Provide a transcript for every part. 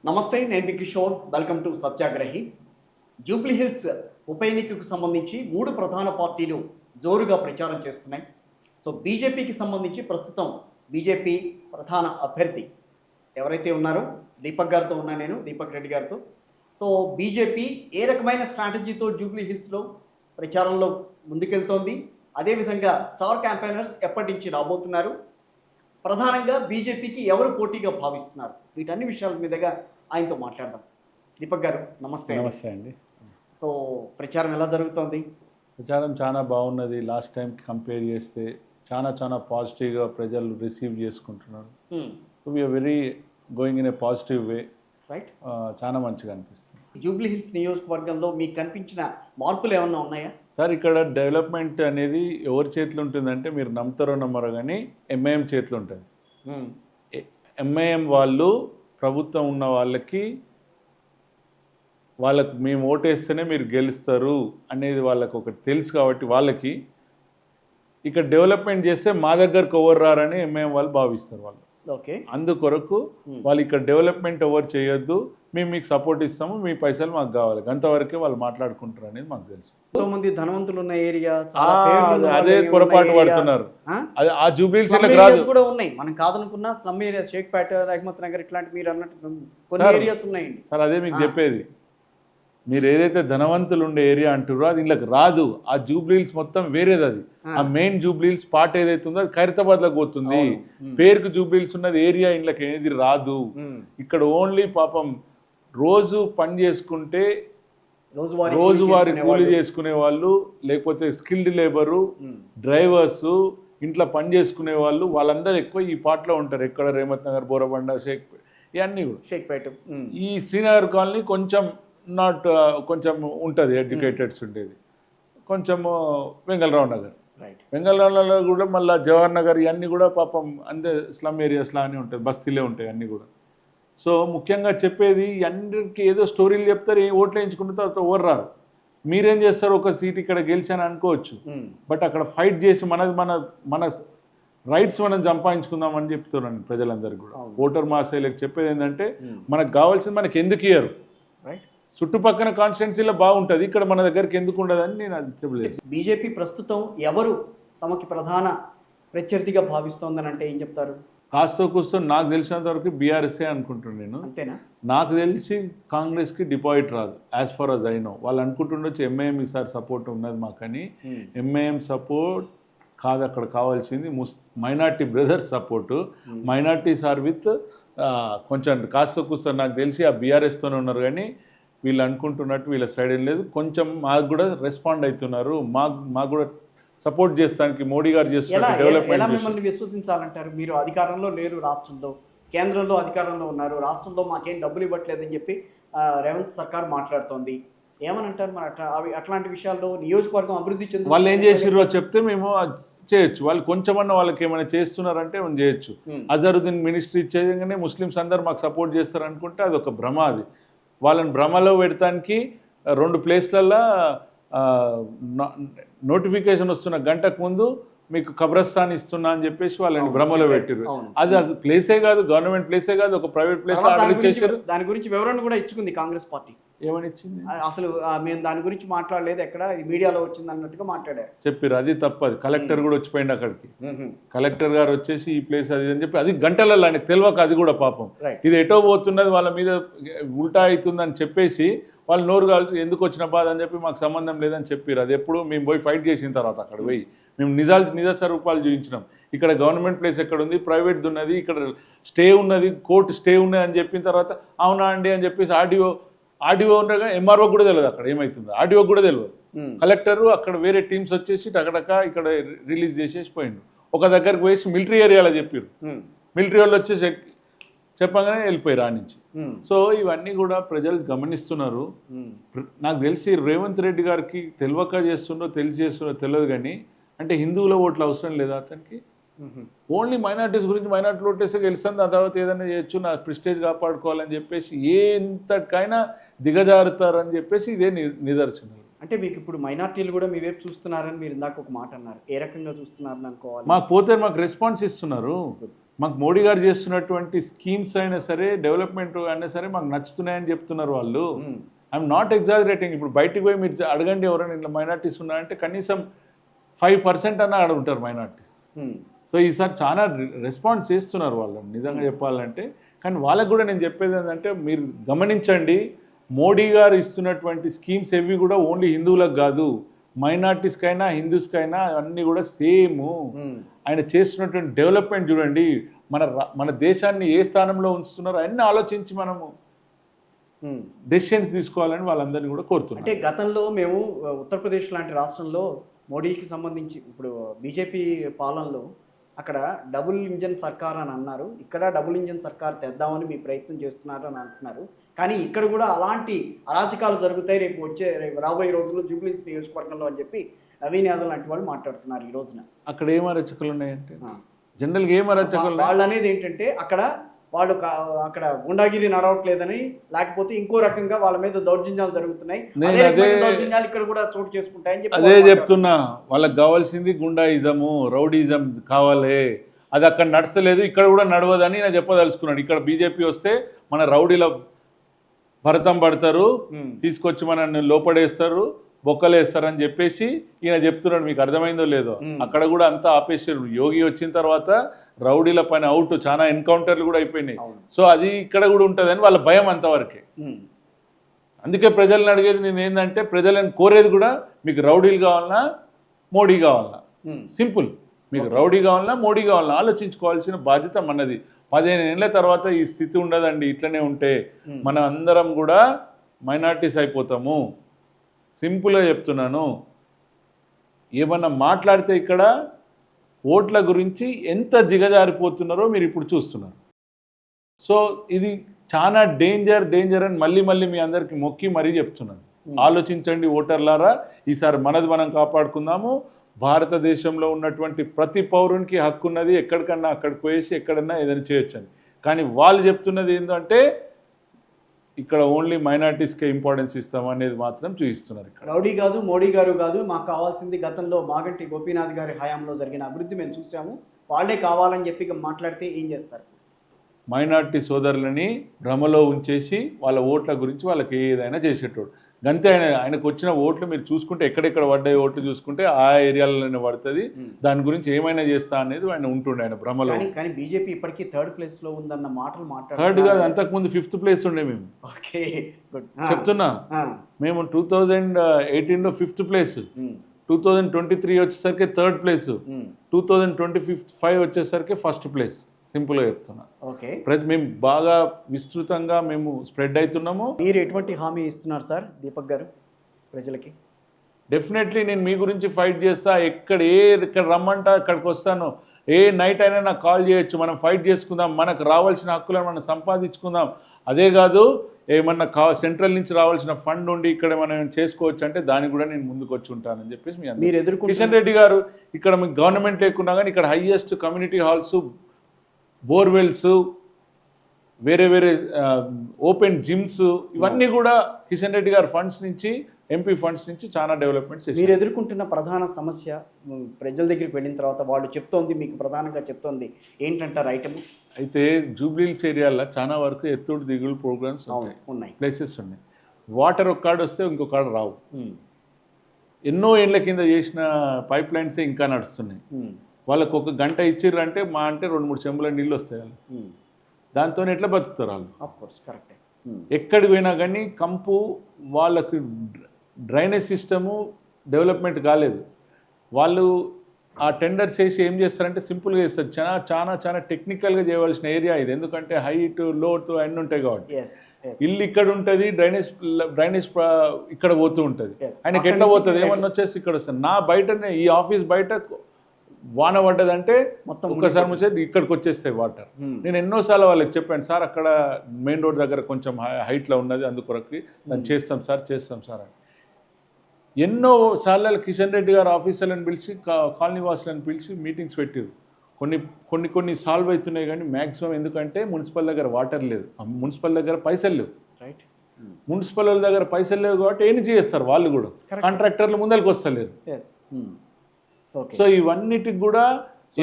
నమస్తే, నేను మీ కిషోర్. Welcome to Satyagrahi. జూబ్లీ హిల్స్ ఉప ఎన్నికకు సంబంధించి 3 ప్రధాన పార్టీలు జోరుగా ప్రచారం చేస్తున్నాయి. సో బీజేపీకి సంబంధించి ప్రస్తుతం బీజేపీ ప్రధాన అభ్యర్థి ఎవరైతే ఉన్నారో దీపక్ గారితో ఉన్నా, నేను దీపక్ రెడ్డి గారితో. సో బీజేపీ ఏ రకమైన స్ట్రాటజీతో జూబ్లీ హిల్స్లో ప్రచారంలో ముందుకెళ్తోంది, అదేవిధంగా స్టార్ క్యాంపెయినర్స్ ఎప్పటి నుంచి రాబోతున్నారు, ప్రధానంగా బీజేపీకి ఎవరు పోటీగా భావిస్తున్నారు, వీటన్ని విషయాల మీదుగా ఆయనతో మాట్లాడదాం. దీపక్ గారు నమస్తే. నమస్తే అండి. సో ప్రచారం ఎలా జరుగుతోంది? ప్రచారం చాలా బాగున్నది. లాస్ట్ టైంకి కంపేర్ చేస్తే చాలా పాజిటివ్గా ప్రజలు రిసీవ్ చేసుకుంటున్నారు. So we're very going in a positive way. Right. చాలా మంచిగా అనిపిస్తుంది. జూబ్లీ హిల్స్ నియోజకవర్గంలో మీకు కనిపించిన మార్పులు ఏమన్నా ఉన్నాయా? సార్, ఇక్కడ డెవలప్మెంట్ అనేది ఎవరి చేతిలో ఉంటుందంటే, మీరు నమ్ముతారో నమ్మరో కానీ ఎంఐఎం చేతిలో ఉంటుంది. ఎంఐఎం వాళ్ళు ప్రభుత్వం ఉన్న వాళ్ళకి మేము ఓటేస్తేనే మీరు గెలుస్తారు అనేది వాళ్ళకి ఒకటి తెలుసు. కాబట్టి వాళ్ళకి ఇక్కడ డెవలప్మెంట్ చేస్తే మా దగ్గరకు ఎవరు రారని ఎంఐఎం వాళ్ళు భావిస్తారు. వాళ్ళు ఓకే, అందుకొరకు వాళ్ళు ఇక్కడ డెవలప్మెంట్ ఎవరు చేయొద్దు, మేము మీకు సపోర్ట్ ఇస్తాము, మీ పైసలు మాకు కావాలి, అంతవరకే వాళ్ళు మాట్లాడుకుంటారు అనేది మాకు తెలుసు. ఎంతో మంది ధనవంతులు ఉన్న ఏరియా, అదే పొరపాటు పడుతున్నారు. ఆ జూబ్లీహిల్స్ రాదు కూడా ఉన్నాయి, మనం కాదనుకున్నా స్లమ్ ఏరియా, షేక్పేట, రహమత్ నగర్, ఇట్లాంటి మీరు అన్నట్టు కొన్ని ఏరియాస్ ఉన్నాయండి. సార్, అదే మీకు చెప్పేది. మీరు ఏదైతే ధనవంతులు ఉండే ఏరియా అంటారో అది ఇళ్ళకి రాదు. ఆ జూబ్లీహిల్స్ మొత్తం వేరేది. అది ఆ మెయిన్ జూబ్లీహిల్స్ పార్ట్ ఏదైతే ఉందో అది ఖైరతాబాద్లోకి పోతుంది. పేరుకు జూబ్లీహిల్స్ ఉన్నది, ఏరియా ఇళ్ళకి ఏది రాదు. ఇక్కడ ఓన్లీ పాపం రోజు పని చేసుకుంటే రోజువారీ కూలి చేసుకునే వాళ్ళు, లేకపోతే స్కిల్డ్ లేబరు, డ్రైవర్స్, ఇంట్లో పని చేసుకునే వాళ్ళు, వాళ్ళందరూ ఎక్కువ ఈ పార్ట్లో ఉంటారు. ఎక్కడ రహమత్ నగర్, బోరబండ, షేక్పేట, ఇవన్నీ కూడా. షేక్పేట, ఈ శ్రీనగర్ కాలనీ కొంచెం కొంచెం ఉంటుంది, ఎడ్యుకేటెడ్స్ ఉండేది. కొంచెము వెంగళరావు నగర్, వెంగళరావు నగర్ కూడా, మళ్ళీ జవహర్ నగర్, ఇవన్నీ కూడా పాపం అంతే స్లమ్ ఏరియాస్ లానే ఉంటుంది, బస్తీలే ఉంటాయి అన్నీ కూడా. సో ముఖ్యంగా చెప్పేది, అందరికీ ఏదో స్టోరీలు చెప్తారు, ఓట్లు వేయించుకున్న తర్వాత ఎవరు రారు. మీరేం చేస్తారు, ఒక సీట్ ఇక్కడ గెలిచాను అనుకోవచ్చు, బట్ అక్కడ ఫైట్ చేసి మన రైట్స్ మనం సంపాదించుకుందామని చెప్తున్నాను ప్రజలందరికీ కూడా. ఓటర్ మాసేలకు చెప్పేది ఏంటంటే, మనకు కావాల్సింది మనకి ఎందుకు ఇయ్యరు, చుట్టుపక్కల కాన్స్టిట్యున్సీలో బాగుంటుంది, ఇక్కడ మన దగ్గరికి ఎందుకు ఉండదని నేను అది చెప్పలేదు. బీజేపీ ప్రస్తుతం ఎవరు తమకి ప్రధాన ప్రత్యర్థిగా భావిస్తోందని అంటే ఏం చెప్తారు? కాస్తో కూస్తో నాకు తెలిసినంత వరకు బీఆర్ఎస్ఏ అనుకుంటున్నాను నేను. అంతేనా? నాకు తెలిసి కాంగ్రెస్కి డిపాజిట్ రాదు, as far as I know. వాళ్ళు అనుకుంటుండొచ్చు ఎంఐఎం ఈసారి సపోర్ట్ ఉన్నది మాకని. ఎంఐఎం సపోర్ట్ కాదు అక్కడ కావాల్సింది, minority brothers support. Minorities are with కొంచెం కాస్తో కూస్తో నాకు తెలిసి ఆ బీఆర్ఎస్తోనే ఉన్నారు, కానీ వీళ్ళు అనుకుంటున్నట్టు వీళ్ళ సైడ్ ఏం లేదు. కొంచెం మాకు కూడా రెస్పాండ్ అవుతున్నారు, మాకు కూడా సపోర్ట్ చేస్తానికి మోడీ గారు చేస్తున్న డెవలప్మెంట్. మిమ్మల్ని విశ్వసించాలంటారు? మీరు అధికారంలో లేరు, రాష్ట్రంలో కేంద్రంలో అధికారంలో ఉన్నారు, రాష్ట్రంలో మాకేం డబ్బులు ఇవ్వట్లేదని చెప్పి రేవంత్ సర్కార్ మాట్లాడుతోంది. ఏమనంటారు మరి అట్లాంటి విషయాల్లో? నియోజకవర్గం అభివృద్ధి చెంది వాళ్ళు ఏం చేసిర్రో చెప్తే మేము చేయొచ్చు. వాళ్ళు కొంచెమన్నా వాళ్ళకి ఏమైనా చేస్తున్నారంటే మనం చేయొచ్చు. అజరుద్దీన్ మినిస్ట్రీ చేయగానే ముస్లిమ్స్ అందరూ మాకు సపోర్ట్ చేస్తారు అనుకుంటే అది ఒక భ్రమ. అది వాళ్ళని భ్రమలో పెడతానికి 2 ప్లేస్లల్లో నోటిఫికేషన్ వస్తున్న గంటకు ముందు మీకు కబ్రస్థాన్ ఇస్తున్నా అని చెప్పేసి వాళ్ళని భ్రమలో పెట్టారు. అది ప్లేసే కాదు, గవర్నమెంట్ ప్లేసే కాదు, ఒక ప్రైవేట్ ప్లేస్ చేశారు. దాని గురించి వివరణ కూడా ఇచ్చుకుంది కాంగ్రెస్ పార్టీ. ఏమని ఇచ్చింది? అసలు మేము దాని గురించి మాట్లాడలేదు, ఎక్కడ మీడియాలో వచ్చింది అన్నట్టుగా మాట్లాడారు, చెప్పారు. అది తప్పదు. కలెక్టర్ కూడా వచ్చిపోయింది అక్కడికి. కలెక్టర్ గారు వచ్చేసి ఈ ప్లేస్ అది అని చెప్పి, అది గంటలలో ఆయనకు తెలియక, అది కూడా పాపం ఇది ఎటో పోతున్నది వాళ్ళ మీద ఉల్టా అవుతుందని చెప్పేసి వాళ్ళు నోరు కాల్చి ఎందుకు వచ్చిన బాధ అని చెప్పి మాకు సంబంధం లేదని చెప్పారు. అది ఎప్పుడు మేము పోయి ఫైట్ చేసిన తర్వాత అక్కడ పోయి మేము నిజ స్వరూపాలు చూపించినాం. ఇక్కడ గవర్నమెంట్ ప్లేస్ ఎక్కడ ఉంది, ప్రైవేట్ది ఉన్నది, ఇక్కడ స్టే ఉన్నది, కోర్టు స్టే ఉన్నది అని చెప్పిన తర్వాత అవునా అండి అని చెప్పేసి ఆర్డీఓ ఉండగా ఎంఆర్ఓ కూడా తెలియదు అక్కడ ఏమవుతుందో, ఆర్డీఓ కూడా తెలియదు. కలెక్టరు అక్కడ వేరే టీమ్స్ వచ్చేసి టకటక ఇక్కడ రిలీజ్ చేసేసి పోయిండు. ఒక దగ్గరకు పోయేసి మిలిటరీ ఏరియాలో చెప్పారు, మిలిటరీ వాళ్ళు వచ్చేసి చెప్పగానే వెళ్ళిపోయారు ఆ నుంచి. సో ఇవన్నీ కూడా ప్రజలు గమనిస్తున్నారు. నాకు తెలిసి రేవంత్ రెడ్డి గారికి తెలియక చేస్తుండో చేస్తుండో తెలియదు, కానీ అంటే హిందువుల ఓట్లు అవసరం లేదా అతనికి. ఓన్లీ మైనార్టీస్ గురించి, మైనార్టీ ఓటేస్తే గెలుస్తుంది, దాని తర్వాత ఏదైనా చేయొచ్చు, నా ప్రిస్టేజ్ కాపాడుకోవాలని చెప్పేసి ఎంతకైనా దిగజారుతారని చెప్పేసి ఇదే నిదర్శనం. అంటే మీకు ఇప్పుడు మైనార్టీలు కూడా మీ వైపు చూస్తున్నారని మీరు ఇందాక ఒక మాట అన్నారు, ఏ రకంగా చూస్తున్నారని అనుకోవాలి? మాకు పోతే మాకు రెస్పాన్స్ ఇస్తున్నారు. మాకు మోడీ గారు చేస్తున్నటువంటి స్కీమ్స్ అయినా సరే, డెవలప్మెంట్ అయినా సరే మాకు నచ్చుతున్నాయని చెప్తున్నారు వాళ్ళు. I'm not exaggerating. ఇప్పుడు బయటికి పోయి మీరు అడగండి ఎవరైనా ఇట్లా మైనార్టీస్ ఉన్నారంటే కనీసం 5% అన్న అడుగుంటారు మైనార్టీస్. సో ఈసారి చాలా రెస్పాన్స్ చేస్తున్నారు వాళ్ళు నిజంగా చెప్పాలంటే. కానీ వాళ్ళకు కూడా నేను చెప్పేది ఏంటంటే మీరు గమనించండి, మోడీ గారు ఇస్తున్నటువంటి స్కీమ్స్ ఏవి కూడా ఓన్లీ హిందువులకు కాదు, మైనార్టీస్కైనా హిందూస్కైనా అన్నీ కూడా సేమ్. ఆయన చేస్తున్నటువంటి డెవలప్మెంట్ చూడండి, మన దేశాన్ని ఏ స్థానంలో ఉంచుతున్నారో అన్నీ ఆలోచించి మనము డెసిషన్స్ తీసుకోవాలని వాళ్ళందరినీ కూడా కోరుతున్నారు. అంటే గతంలో మేము ఉత్తరప్రదేశ్ లాంటి రాష్ట్రంలో మోడీకి సంబంధించి ఇప్పుడు బీజేపీ పాలనలో అక్కడ డబుల్ ఇంజన్ సర్కార్ అని అన్నారు, ఇక్కడ డబుల్ ఇంజన్ సర్కార్ తెద్దామని మీ ప్రయత్నం చేస్తున్నారు అని అంటున్నారు. కానీ ఇక్కడ కూడా అలాంటి అరాచకాలు జరుగుతాయి రేపు రాబోయే రోజుల్లో జూబ్లీహిల్స్ నియోజకవర్గంలో అని చెప్పి నవీన్ యాదవ్ లాంటి వాళ్ళు మాట్లాడుతున్నారు ఈ రోజున. అక్కడ ఏం అరాచకాలు ఉన్నాయంటే జనరల్గా ఏం అరాచకాలు వాళ్ళు అనేది ఏంటంటే వాళ్ళు అక్కడ గుండాగిరి నడవట్లేదని, లేకపోతే ఇంకో రకంగా వాళ్ళ మీద దౌర్జన్యాలు జరుగుతున్నాయి, దౌర్జన్యాలు ఇక్కడ కూడా చోటు చేసుకుంటాయని చెప్పి అదే చెప్తున్నా. వాళ్ళకి కావాల్సింది గుండాయిజము, రౌడీజం కావాలి, అది అక్కడ నడచలేదు, ఇక్కడ కూడా నడవదని నేను చెప్పదలుచుకున్నాను. ఇక్కడ బీజేపీ వస్తే మన రౌడీల భరతం పడతారు, తీసుకొచ్చి మనల్ని లోపడేస్తారు, బొక్కలేస్తారని చెప్పేసి ఈయన చెప్తున్నాడు. మీకు అర్థమైందో లేదో, అక్కడ కూడా అంతా ఆపేసారు. యోగి వచ్చిన తర్వాత రౌడీల పైన అవుట్, చాలా ఎన్కౌంటర్లు కూడా అయిపోయినాయి. సో అది ఇక్కడ కూడా ఉంటుందని వాళ్ళ భయం అంతవరకే. అందుకే ప్రజలను అడిగేది నేను ఏంటంటే, ప్రజలను కోరేది కూడా మీకు రౌడీలు కావాలన్నా మోడీ కావాలన్నా, సింపుల్. మీకు రౌడీ కావాలన్నా మోడీ కావాలన్నా ఆలోచించుకోవాల్సిన బాధ్యత మనది. 15 ఏళ్ళ తర్వాత ఈ స్థితి ఉండదండి. ఇట్లనే ఉంటే మనం అందరం కూడా మైనార్టీస్ అయిపోతాము. సింపుల్గా చెప్తున్నాను. ఏమన్నా మాట్లాడితే ఇక్కడ ఓట్ల గురించి ఎంత దిగజారిపోతున్నారో మీరు ఇప్పుడు చూస్తున్నారు. సో ఇది చాలా డేంజర్ అని మళ్ళీ మీ అందరికీ మొక్కి మరీ చెప్తున్నాను. ఆలోచించండి ఓటర్లారా, ఈసారి మనది మనం కాపాడుకుందాము. భారతదేశంలో ఉన్నటువంటి ప్రతి పౌరునికి హక్కు ఉన్నది, ఎక్కడికన్నా అక్కడికి పోయేసి ఎక్కడన్నా ఏదైనా చేయొచ్చని. కానీ వాళ్ళు చెప్తున్నది ఏంటంటే ఇక్కడ ఓన్లీ మైనార్టీస్కే ఇంపార్టెన్స్ ఇస్తాం అనేది మాత్రం చూపిస్తున్నారు. ఇక్కడ రౌడీ కాదు, మోడీ గారు కాదు, మాకు కావాల్సింది గతంలో మాగంటి గోపీనాథ్ గారి హయాంలో జరిగిన అభివృద్ధి మేము చూసాము, వాళ్ళే కావాలని చెప్పి మాట్లాడితే ఏం చేస్తారు? మైనార్టీ సోదరులని భ్రమలో ఉంచేసి వాళ్ళ ఓట్ల గురించి వాళ్ళకి ఏదైనా చేసేటోడు. గంతే. ఆయనకు వచ్చిన ఓట్లు మీరు చూసుకుంటే ఎక్కడెక్కడ పడ్డాయి ఓట్లు చూసుకుంటే ఆ ఏరియాలోనే పడుతుంది. దాని గురించి ఏమైనా చేస్తా అనేది ఆయన ఉంటుండే ఆయన భ్రమలో. కానీ బీజేపీ ఇప్పటికీ 3rd ప్లేస్ లో ఉందన్న మాటలు థర్డ్ కాదు, అంతకుముందు 5th ప్లేస్ ఉండే. మేము చెప్తున్నా, మేము 2018లో 5th ప్లేస్, 2023 వచ్చేసరికి 3rd ప్లేస్, 2025 వచ్చేసరికి 1st ప్లేస్. సింపుల్గా చెప్తున్నా. మేము బాగా విస్తృతంగా మేము స్ప్రెడ్ అవుతున్నాము. మీరు ఎటువంటి హామీ ఇస్తున్నారు సార్ దీపక్ గారు ప్రజలకి? డెఫినెట్లీ నేను మీ గురించి ఫైట్ చేస్తా. ఎక్కడ రమ్మంటా అక్కడికి వస్తాను. ఏ నైట్ అయినా నాకు కాల్ చేయొచ్చు. మనం ఫైట్ చేసుకుందాం, మనకు రావాల్సిన హక్కులను మనం సంపాదించుకుందాం. అదే కాదు, ఏమన్నా సెంట్రల్ నుంచి రావాల్సిన ఫండ్ ఉండి ఇక్కడ మనం చేసుకోవచ్చు అంటే దానికి కూడా నేను ముందుకు వచ్చి ఉంటానని చెప్పేసి మీరు ఎదుర్కొంటున్న కిషన్ రెడ్డి గారు, ఇక్కడ మీకు గవర్నమెంట్ లేకున్నా కానీ ఇక్కడ హైయెస్ట్ కమ్యూనిటీ హాల్స్, బోర్వెల్స్, వేరే ఓపెన్ జిమ్స్, ఇవన్నీ కూడా కిషన్ రెడ్డి గారి ఫండ్స్ నుంచి, ఎంపీ ఫండ్స్ నుంచి చాలా డెవలప్మెంట్స్. మీరు ఎదుర్కొంటున్న ప్రధాన సమస్య ప్రజల దగ్గరికి వెళ్ళిన తర్వాత వాళ్ళు చెప్తోంది, మీకు ప్రధానంగా చెప్తోంది ఏంటంటారు ఐటమ్? అయితే జూబ్లీహిల్స్ ఏరియాలో చాలా వరకు ఎత్తుడు దిగుడు ప్రోగ్రామ్స్ ఉన్నాయి, ప్లేసెస్ ఉన్నాయి. వాటర్ ఒక్కాడు వస్తే ఇంకొకడు రావు. ఎన్నో ఏళ్ల కింద చేసిన పైప్ లైన్సే ఇంకా నడుస్తున్నాయి. వాళ్ళకు 1 గంట ఇచ్చిర్రంటే మా అంటే 2-3 చెంబుల నీళ్ళు వస్తాయి వాళ్ళు. దాంతో ఎట్లా బతుకుతారు వాళ్ళు? కరెక్టే. ఎక్కడికి పోయినా కానీ కంపు, వాళ్ళకి డ్రైనేజ్ సిస్టము డెవలప్మెంట్ కాలేదు. వాళ్ళు ఆ టెండర్స్ వేసి ఏం చేస్తారంటే సింపుల్గా చేస్తారు. చాలా టెక్నికల్గా చేయవలసిన ఏరియా ఇది. ఎందుకంటే హైట్, లోతు అన్నీ ఉంటాయి కాబట్టి. ఇల్లు ఇక్కడ ఉంటుంది, డ్రైనేజ్ ఇక్కడ పోతూ ఉంటుంది. ఆయనకి ఎట్లా పోతుంది? ఏమన్నా వచ్చేసి ఇక్కడ వస్తుంది. నా బయటనే, ఈ ఆఫీస్ బయట వాన పడ్డదంటే మొత్తం ఒక్కసారి వచ్చేది ఇక్కడికి వచ్చేస్తాయి వాటర్. నేను ఎన్నోసార్లు వాళ్ళకి చెప్పాను, సార్ అక్కడ మెయిన్ రోడ్ దగ్గర కొంచెం హైట్లో ఉన్నది, అందుకొరకు దాన్ని చేస్తాం సార్ అని. ఎన్నో సార్లు కిషన్ రెడ్డి గారు ఆఫీసర్లను పిలిచి, కాలనీ వాసులను పిలిచి మీటింగ్స్ పెట్టారు. కొన్ని సాల్వ్ అవుతున్నాయి కానీ మ్యాక్సిమం ఎందుకంటే మున్సిపల్ దగ్గర వాటర్ లేదు, మున్సిపల్ దగ్గర పైసలు లేవు. రైట్. మున్సిపల్ దగ్గర పైసలు లేవు కాబట్టి ఏం చేస్తారు వాళ్ళు కూడా, కాంట్రాక్టర్లు ముందరికి వస్తలేరు. సో ఇవన్నిటికి కూడా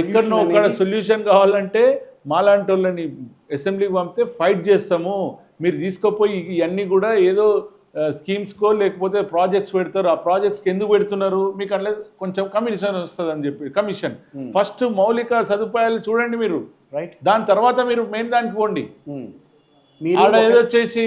ఎక్కడనో ఒక్కడ సొల్యూషన్ కావాలంటే మాలాంటి వాళ్ళని అసెంబ్లీకి పంపితే ఫైట్ చేస్తాము, మీరు తీసుకుపోయి ఇవన్నీ కూడా ఏదో స్కీమ్స్కో లేకపోతే ప్రాజెక్ట్స్ పెడతారు, ఆ ప్రాజెక్ట్స్కి ఎందుకు పెడుతున్నారు, మీకు అట్లా కొంచెం కమిషన్ వస్తుంది అని చెప్పి కమిషన్. ఫస్ట్ మౌలిక సదుపాయాలు చూడండి మీరు, రైట్, దాని తర్వాత మీరు మెయిన్ దానికి పోండి. మీరు ఆడ ఏదో వచ్చేసి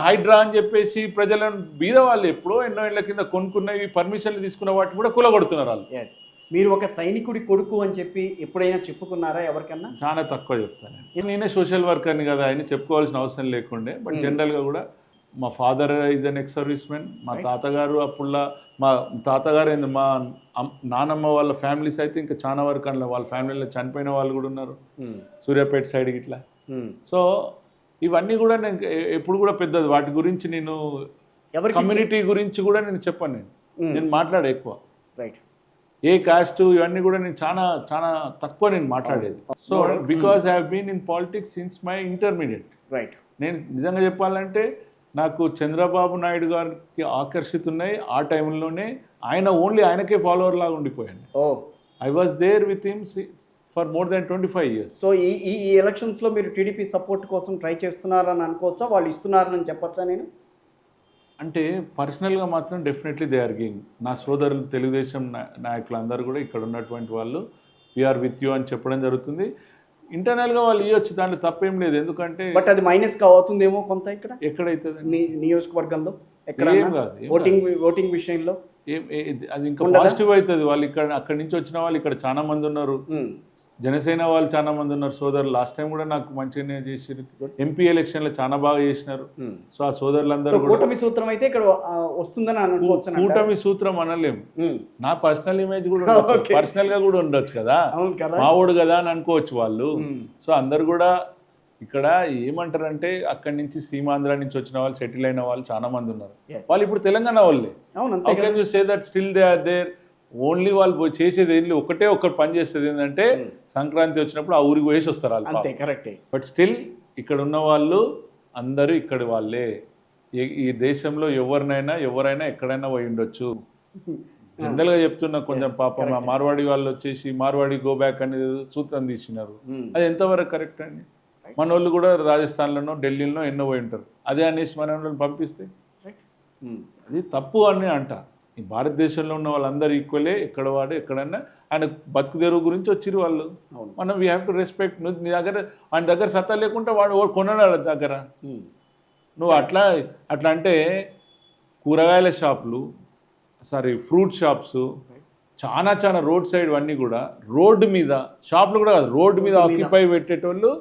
హైడ్రా అని చెప్పేసి ప్రజలను బీద వాళ్ళు ఎప్పుడో ఎన్నో ఏళ్ల కింద కొనుక్కున్నవి పర్మిషన్లు తీసుకున్న వాటిని కూడా కూలగొడుతున్నారు వాళ్ళు. ఎస్, మీరు ఒక సైనికుడి కొడుకు అని చెప్పి ఎప్పుడైనా చెప్పుకున్నారా ఎవరికన్నా? చాలా తక్కువ చెప్తాను. నేనే సోషల్ వర్కర్ని కదా అని చెప్పుకోవాల్సిన అవసరం లేకుండే. బట్ జనరల్గా కూడా మా father is an ex service men, మా తాతగారు అప్పుడులా, మా తాతగారు ఏంది, మా నానమ్మ వాళ్ళ ఫ్యామిలీస్ అయితే ఇంకా చాలా వరకు అందులో వాళ్ళ ఫ్యామిలీలో చనిపోయిన వాళ్ళు కూడా ఉన్నారు, సూర్యాపేట సైడ్కి ఇట్లా. సో ఇవన్నీ కూడా నేను ఎప్పుడు కూడా పెద్దది వాటి గురించి నేను కమ్యూనిటీ గురించి కూడా నేను చెప్పాను, నేను మాట్లాడే ఎక్కువ. రైట్, ఏ కాస్ట్ ఇవన్నీ కూడా నేను చాలా చాలా తక్కువ నేను మాట్లాడేది. So because I have been in politics since my intermediate. Right, నేను నిజంగా చెప్పాలంటే నాకు చంద్రబాబు నాయుడు గారికి ఆకర్షితున్నాయి ఆ టైంలోనే. ఆయన ఓన్లీ ఆయనకే ఫాలోవర్ లాగా ఉండిపోయాను. I was there with him for more than 25 years. So ఈ ఎలక్షన్స్లో మీరు టీడీపీ సపోర్ట్ కోసం ట్రై చేస్తున్నారని అనుకోవచ్చా, వాళ్ళు ఇస్తున్నారని చెప్పొచ్చా? నేను అంటే పర్సనల్గా మాత్రం డెఫినెట్లీ దే ఆర్ గివింగ్. నా సోదరులు తెలుగుదేశం నాయకులందరూ కూడా ఇక్కడ ఉన్నటువంటి వాళ్ళు వీఆర్ విత్ యూ అని చెప్పడం జరుగుతుంది. ఇంటర్నల్గా వాళ్ళు ఇవ్వచ్చు, దాంట్లో తప్పేం లేదు. ఎందుకంటే బట్ అది మైనస్ అవుతుందేమో కొంత ఇక్కడ ఎక్కడైతుంది నియోజకవర్గంలో ఎక్కడ ఓటింగ్ విషయంలో అది ఇంకా పాజిటివ్ అవుతుంది. వాళ్ళు ఇక్కడ అక్కడి నుంచి వచ్చిన వాళ్ళు ఇక్కడ చాలా మంది ఉన్నారు, జనసేన వాళ్ళు చాలా మంది ఉన్నారు సోదరులు. లాస్ట్ టైం కూడా నాకు మంచిగానే చేసారు, ఎంపీ ఎలక్షన్లో చాలా బాగా చేసినారు. సో ఆ సోదరులందరూ కూటమి సూత్రం అయితే ఇక్కడ వస్తుందని అనుకోవచ్చు. కూటమి సూత్రం అనలేము, నా పర్సనల్ ఇమేజ్ కూడా పర్సనల్ గా కూడా ఉండొచ్చు కదా, మావోడు కదా అని అనుకోవచ్చు వాళ్ళు. సో అందరు కూడా ఇక్కడ ఏమంటారంటే అక్కడి నుంచి సీమాంధ్ర నుంచి వచ్చిన వాళ్ళు, సెటిల్ అయిన వాళ్ళు చాలా మంది ఉన్నారు. వాళ్ళు ఇప్పుడు తెలంగాణ వాళ్ళే. How can you say that still they are there? Only వాళ్ళు చేసేది ఏంటి, ఒకటే పని చేసేది ఏంటంటే సంక్రాంతి వచ్చినప్పుడు ఆ ఊరికి వేసి వస్తారు వాళ్ళు. బట్ స్టిల్ ఇక్కడ ఉన్న వాళ్ళు అందరూ ఇక్కడి వాళ్ళే. ఈ దేశంలో ఎవరైనా ఎక్కడైనా పోయి ఉండొచ్చు. జనరల్గా చెప్తున్నా, కొంచెం పాపం ఆ మార్వాడి వాళ్ళు వచ్చేసి మార్వాడి గో బ్యాక్ అనేది సూత్రం తీసినారు. అది ఎంతవరకు కరెక్ట్ అండి? మన వాళ్ళు కూడా రాజస్థాన్లోనో ఢిల్లీలో ఎన్నో పోయి ఉంటారు, అదే అనేసి మన వాళ్ళని పంపిస్తే అది తప్పు అని అంట. ఈ భారతదేశంలో ఉన్న వాళ్ళందరూ ఈక్వలే, ఎక్కడ వాడు ఎక్కడన్నా ఆయన బతుకు తెరువు గురించి వచ్చిరు వాళ్ళు. మనం వీ హ్యావ్ టు రెస్పెక్ట్. నీ దగ్గర ఆయన దగ్గర సత్తా లేకుంటే వాడు కొన్నాడు దగ్గర. నువ్వు అట్లా అంటే కూరగాయల షాపులు, ఫ్రూట్ షాప్స్ చాలా రోడ్ సైడ్ అన్నీ కూడా రోడ్డు మీద, షాపులు కూడా కాదు, రోడ్డు మీద ఆక్యుపై పెట్టేటోళ్ళు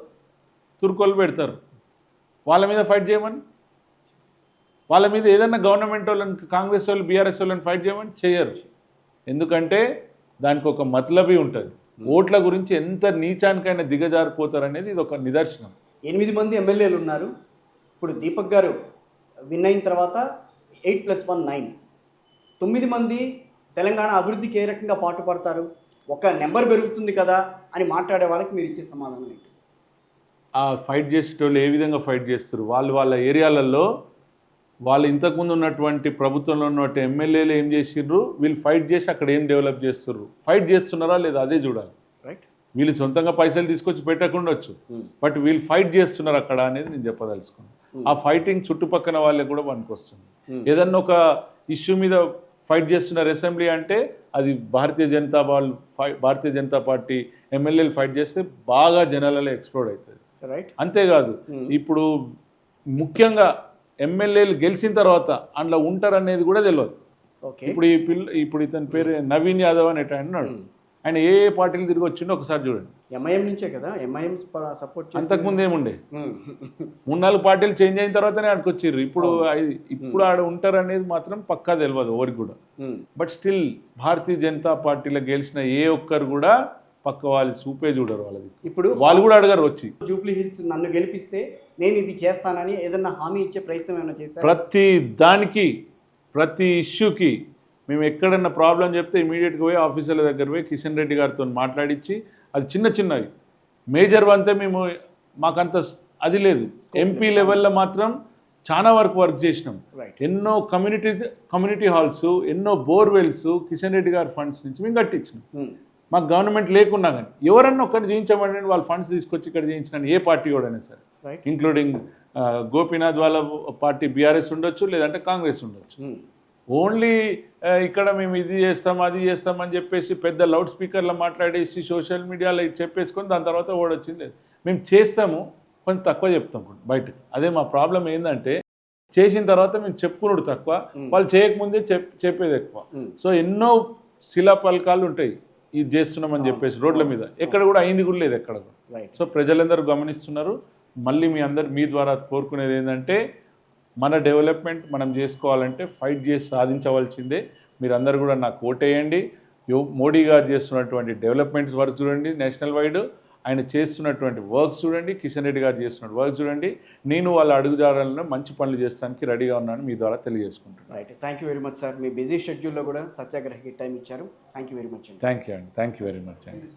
తుర్కోలు పెడతారు. వాళ్ళ మీద ఫైట్ చేయమని, వాళ్ళ మీద ఏదన్నా గవర్నమెంట్ వాళ్ళని, కాంగ్రెస్ వాళ్ళు, బీఆర్ఎస్ వాళ్ళని ఫైట్ చేయమని చేయరు. ఎందుకంటే దానికి ఒక మతలబీ ఉంటుంది. ఓట్ల గురించి ఎంత నీచానికైనా దిగజారిపోతారు అనేది ఇది ఒక నిదర్శనం. 8 మంది ఎమ్మెల్యేలు ఉన్నారు. ఇప్పుడు దీపక్ గారు విన్ అయిన తర్వాత 8+1 9, 9 మంది తెలంగాణ అభివృద్ధికి ఏ రకంగా పాటుపడతారు, ఒక నెంబర్ పెరుగుతుంది కదా అని మాట్లాడే వాళ్ళకి మీరు ఇచ్చే సమాధానం ఏంటి? ఆ ఫైట్ చేసేటోళ్ళు ఏ విధంగా ఫైట్ చేస్తారు? వాళ్ళ ఏరియాలలో వాళ్ళు ఇంతకుముందు ఉన్నటువంటి ప్రభుత్వంలో ఉన్నటువంటి ఎమ్మెల్యేలు ఏం చేసిర్రు, వీళ్ళు ఫైట్ చేసి అక్కడ ఏం డెవలప్ చేస్తుర్రు, ఫైట్ చేస్తున్నారా లేదా అదే చూడాలి. రైట్, వీళ్ళు సొంతంగా పైసలు తీసుకొచ్చి పెట్టకుండొచ్చు, బట్ వీళ్ళు ఫైట్ చేస్తున్నారు అక్కడ అనేది నేను చెప్పదలుచుకున్నాను. ఆ ఫైటింగ్ చుట్టుపక్కల వాళ్ళకి కూడా పనికొస్తుంది. ఏదన్నా ఒక ఇష్యూ మీద ఫైట్ చేస్తున్నారు అసెంబ్లీ అంటే అది భారతీయ జనతా పార్టీ ఎమ్మెల్యేలు ఫైట్ చేస్తే బాగా జనాలలో ఎక్స్ప్లోడ్ అవుతుంది. రైట్, అంతేకాదు ఇప్పుడు ముఖ్యంగా ఎమ్మెల్యేలు గెలిచిన తర్వాత అందులో ఉంటారు అనేది కూడా తెలియదు. ఇప్పుడు ఇతని పేరు నవీన్ యాదవ్ అని అన్నాడు, ఆయన ఏ పార్టీలు తిరిగి వచ్చిండో ఒకసారి చూడండి. ఎంఐఎం నుంచే కదా, ఎంఐఎం సపోర్ట్. అంతకుముందు ఏముండే, 3-4 పార్టీలు చేంజ్ అయిన తర్వాతనే ఆడికి వచ్చిర్రు. ఇప్పుడు ఆడ ఉంటారు అనేది మాత్రం పక్కా తెలియదు ఎవరికి కూడా. బట్ స్టిల్ భారతీయ జనతా పార్టీలో గెలిచిన ఏ ఒక్కరు కూడా పక్క వాళ్ళు చూపే చూడరు. వాళ్ళది ఇప్పుడు వాళ్ళు కూడా అడగరు వచ్చి. జూబ్లీ హిల్స్ నన్ను గెలిపిస్తే నేను ఇది చేస్తానని ఏదన్నా హామీ ఇచ్చే ప్రయత్నం ఏమైనా చేశారు? ప్రతి దానికి, ప్రతి ఇష్యూకి మేము ఎక్కడన్నా ప్రాబ్లం చెప్తే ఇమీడియట్గా పోయి ఆఫీసర్ల దగ్గర పోయి కిషన్ రెడ్డి గారితో మాట్లాడించి, అది చిన్నవి మేజర్ అంతే మాకంత అది లేదు. ఎంపీ లెవెల్లో మాత్రం చాలా వర్క్ చేసినాం. ఎన్నో కమ్యూనిటీ హాల్స్, ఎన్నో బోర్వెల్స్ కిషన్ రెడ్డి గారి ఫండ్స్ నుంచి మేము కట్టించినాం. మాకు గవర్నమెంట్ లేకున్నా కానీ ఎవరన్నా ఒక్కరిని చేయించమని వాళ్ళు ఫండ్స్ తీసుకొచ్చి ఇక్కడ చేయించిన ఏ పార్టీ కూడా సరే, రైట్. ఇంక్లూడింగ్ గోపీనాథ్ వాళ్ళ పార్టీ బీఆర్ఎస్ ఉండొచ్చు, లేదంటే కాంగ్రెస్ ఉండొచ్చు. ఓన్లీ ఇక్కడ మేము ఇది చేస్తాం అది చేస్తాం అని చెప్పేసి పెద్ద లౌడ్ స్పీకర్లో మాట్లాడేసి సోషల్ మీడియాలో ఇది చెప్పేసుకొని దాని తర్వాత ఓడొచ్చింది లేదు. మేము చేస్తాము, కొంచెం తక్కువ చెప్తాం బయటకు. అదే మా ప్రాబ్లం ఏంటంటే చేసిన తర్వాత మేము చెప్పుకున్నాడు తక్కువ, వాళ్ళు చేయకముందే చెప్పేది ఎక్కువ. సో ఎన్నో శిలాపలకాలు ఉంటాయి ఇది చేస్తున్నామని చెప్పేసి రోడ్ల మీద, ఎక్కడ కూడా అయింది కూడా లేదు ఎక్కడ కూడా. సో ప్రజలందరూ గమనిస్తున్నారు. మళ్ళీ మీ ద్వారా కోరుకునేది ఏంటంటే మన డెవలప్మెంట్ మనం చేసుకోవాలంటే ఫైట్ చేసి సాధించవలసిందే. మీరందరూ కూడా నాకు ఓటేయండి. మోడీ గారు చేస్తున్నటువంటి డెవలప్మెంట్స్ వర్క్ చూడండి, నేషనల్ వైడ్ ఆయన చేస్తున్నటువంటి వర్క్స్ చూడండి, కిషన్ రెడ్డి గారు చేస్తున్న వర్క్ చూడండి. నేను వాళ్ళ అడుగుజాడలను మంచి పనులు చేస్తానికి రెడీగా ఉన్నాను, మీ ద్వారా తెలియజేసుకుంటున్నాను. Right. Thank you very much sir. Me busy షెడ్యూల్లో కూడా సత్యాగ్రహకి టైం ఇచ్చారు. థ్యాంక్ యూ వెరీ మచ్ అండి. థ్యాంక్ యూ వెరీ మచ్ అండి.